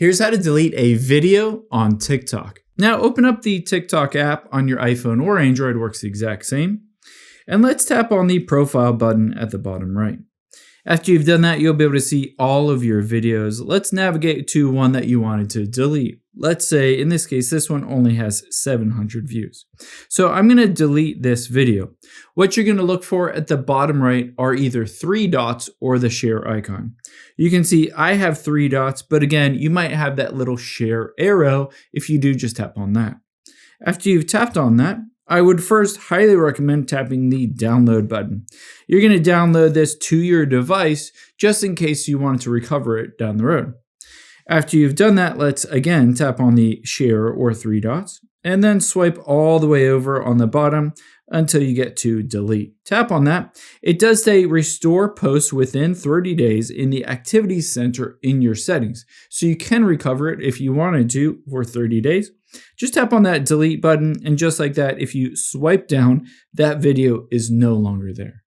Here's how to delete a video on TikTok. Now open up the TikTok app on your iPhone or Android, works the exact same. And let's tap on the profile button at the bottom right. After you've done that, you'll be able to see all of your videos. Let's navigate to one that you wanted to delete. Let's say, in this case, this one only has 700 views. So I'm gonna delete this video. What you're gonna look for at the bottom right are either 3 dots or the share icon. You can see I have 3 dots, but again, you might have that little share arrow. If you do, just tap on that. After you've tapped on that, I would first highly recommend tapping the download button. You're going to download this to your device just in case you want to recover it down the road. After you've done that, let's again tap on the share or 3 dots and then swipe all the way over on the bottom until you get to delete. Tap on that. It does say restore posts within 30 days in the activities center in your settings. So you can recover it if you wanted to for 30 days. Just tap on that delete button, and just like that, if you swipe down, that video is no longer there.